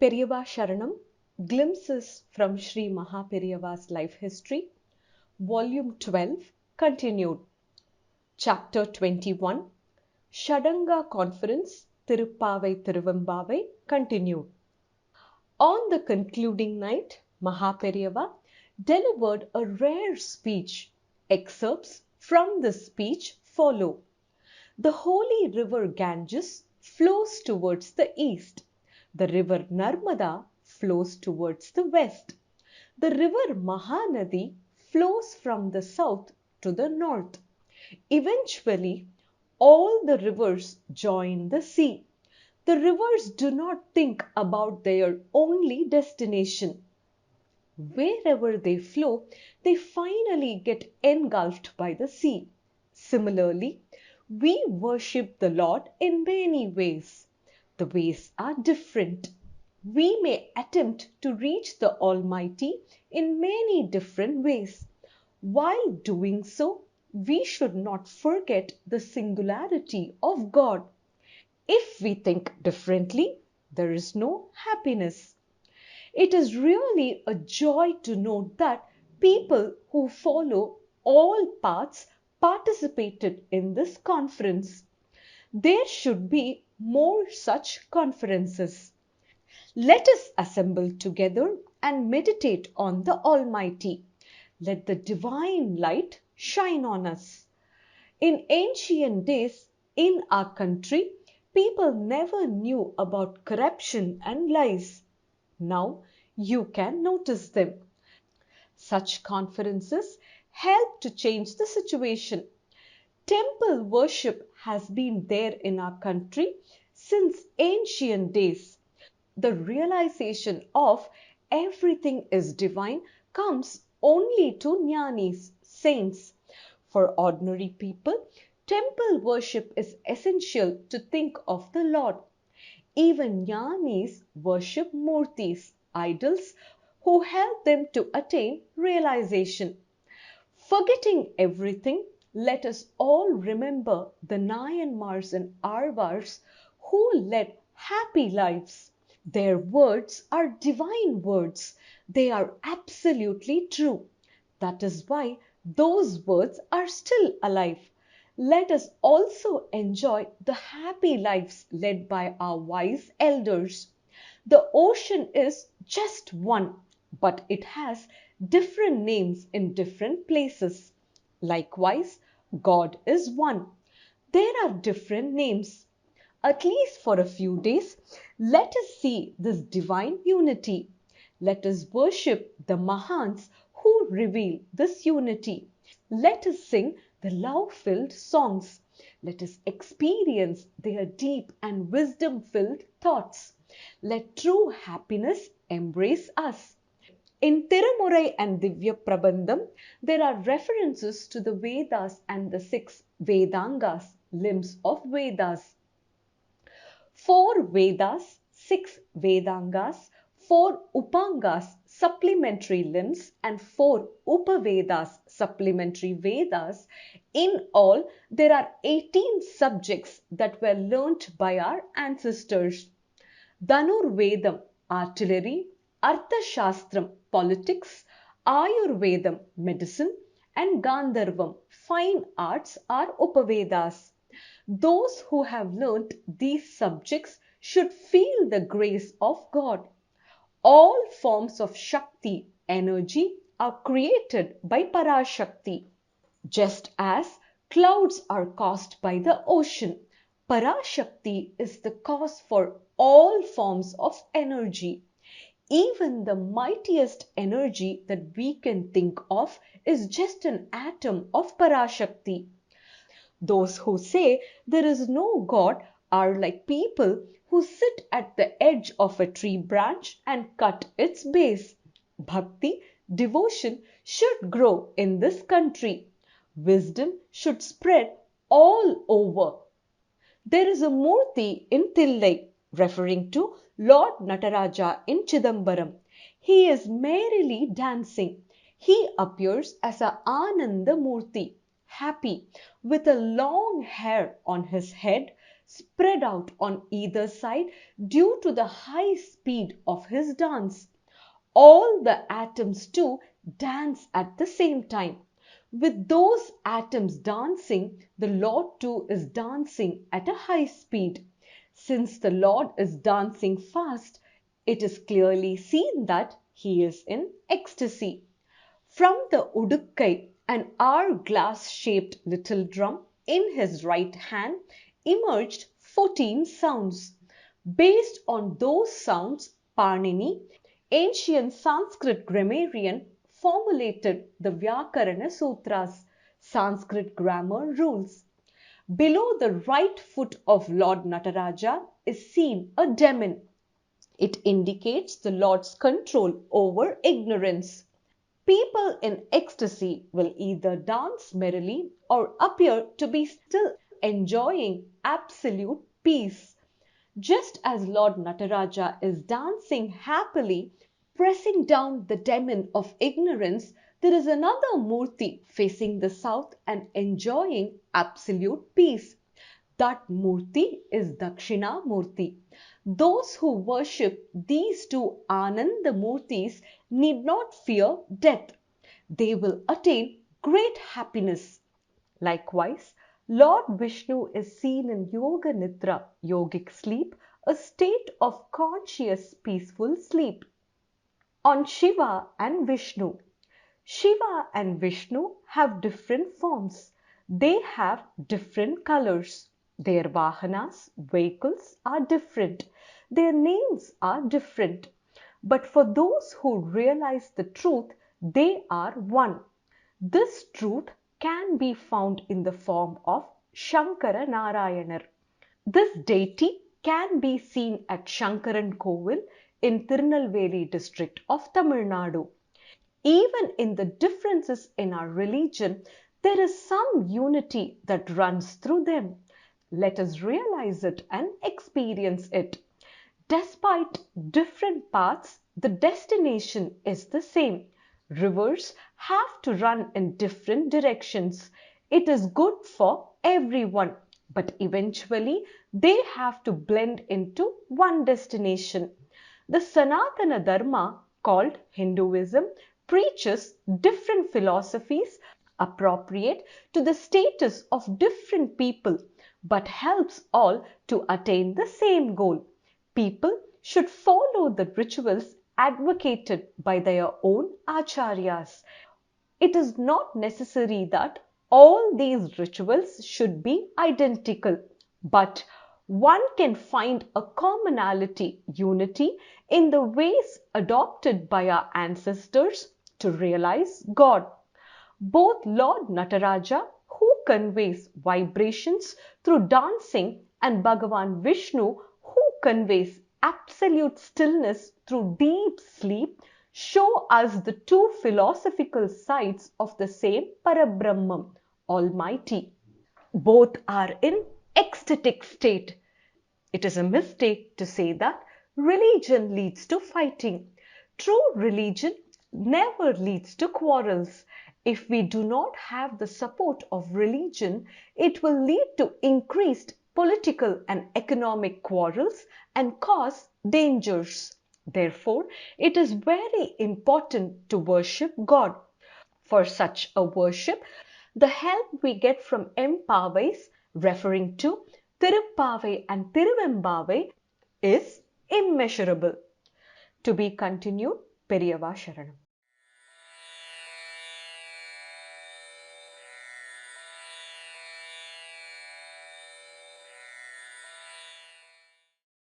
Periyava Sharanam, Glimpses from Sri Mahaperiyava's Life History, Volume 12, Continued. Chapter 21, Shadanga Conference, Tirupavai Tiruvambavai, Continued. On the concluding night, Mahaperiyava delivered a rare speech. Excerpts from this speech follow. The holy river Ganges flows towards the east. The river Narmada flows towards the west. The river Mahanadi flows from the south to the north. Eventually, all the rivers join the sea. The rivers do not think about their only destination. Wherever they flow, they finally get engulfed by the sea. Similarly, we worship the Lord in many ways. The ways are different. We may attempt to reach the Almighty in many different ways. While doing so, we should not forget the singularity of God. If we think differently, there is no happiness. It is really a joy to note that people who follow all paths participated in this conference. There should be more such conferences. Let us assemble together and meditate on the Almighty. Let the divine light shine on us. In ancient days, in our country, people never knew about corruption and lies. Now you can notice them. Such conferences help to change the situation. Temple worship has been there in our country since ancient days. The realization of everything is divine comes only to jnanis, saints. For ordinary people, temple worship is essential to think of the Lord. Even jnanis worship murtis, idols, who help them to attain realization. Forgetting everything, let us all remember the Nayanmars and Arvars who led happy lives. Their words are divine words. They are absolutely true. That is why those words are still alive. Let us also enjoy the happy lives led by our wise elders. The ocean is just one, but it has different names in different places. Likewise, God is one. There are different names. At least for a few days, let us see this divine unity. Let us worship the Mahans who reveal this unity. Let us sing the love-filled songs. Let us experience their deep and wisdom-filled thoughts. Let true happiness embrace us. In Tirumurai and Divya Prabandham, there are references to the Vedas and the 6 Vedangas, limbs of Vedas. 4 Vedas, 6 Vedangas, 4 Upangas, supplementary limbs, and 4 Upavedas, supplementary Vedas. In all, there are 18 subjects that were learnt by our ancestors. Dhanurvedam, artillery, Arthashastram, politics, Ayurvedam, medicine, and Gandharvam, fine arts, are Upavedas. Those who have learnt these subjects should feel the grace of God. All forms of Shakti, energy, are created by Parashakti. Just as clouds are caused by the ocean, Parashakti is the cause for all forms of energy. Even the mightiest energy that we can think of is just an atom of Parashakti. Those who say there is no God are like people who sit at the edge of a tree branch and cut its base. Bhakti, devotion should grow in this country. Wisdom should spread all over. There is a Murti in Thillai, referring to Lord Nataraja in Chidambaram. He is merrily dancing. He appears as a Ananda Murti, happy, with a long hair on his head, spread out on either side due to the high speed of his dance. All the atoms too dance at the same time. With those atoms dancing, the Lord too is dancing at a high speed. Since the Lord is dancing fast, it is clearly seen that he is in ecstasy. From the Udukkai, an hourglass-shaped little drum in his right hand, emerged 14 sounds. Based on those sounds, Panini, ancient Sanskrit grammarian, formulated the Vyakarana Sutras, Sanskrit grammar rules. Below the right foot of Lord Nataraja is seen a demon. It indicates the Lord's control over ignorance. People in ecstasy will either dance merrily or appear to be still enjoying absolute peace. Just as Lord Nataraja is dancing happily, pressing down the demon of ignorance, there is another Murti facing the south and enjoying absolute peace. That Murti is Dakshina Murti. Those who worship these two Ananda Murtis need not fear death. They will attain great happiness. Likewise, Lord Vishnu is seen in Yoga Nidra, yogic sleep, a state of conscious peaceful sleep. On Shiva and Vishnu. Shiva and Vishnu have different forms. They have different colors. Their vahanas, vehicles are different. Their names are different. But for those who realize the truth, they are one. This truth can be found in the form of Shankara Narayanar. This deity can be seen at Shankaran Kovil in Tirunelveli district of Tamil Nadu. Even in the differences in our religion, there is some unity that runs through them. Let us realize it and experience it. Despite different paths, the destination is the same. Rivers have to run in different directions. It is good for everyone, but eventually they have to blend into one destination. The Sanatana Dharma, called Hinduism, preaches different philosophies appropriate to the status of different people, but helps all to attain the same goal. People should follow the rituals advocated by their own acharyas. It is not necessary that all these rituals should be identical, but one can find a commonality, unity in the ways adopted by our ancestors to realize God. Both Lord Nataraja, who conveys vibrations through dancing, and Bhagavan Vishnu, who conveys absolute stillness through deep sleep, show us the two philosophical sides of the same Parabrahman, Almighty. Both are in ecstatic state. It is a mistake to say that religion leads to fighting. True religion never leads to quarrels. If we do not have the support of religion, it will lead to increased political and economic quarrels and cause dangers. Therefore, it is very important to worship God. For such a worship, the help we get from Empavais, referring to Tiruppavai and Tiruvembavai, is immeasurable. To be continued, Periyava Sharanam.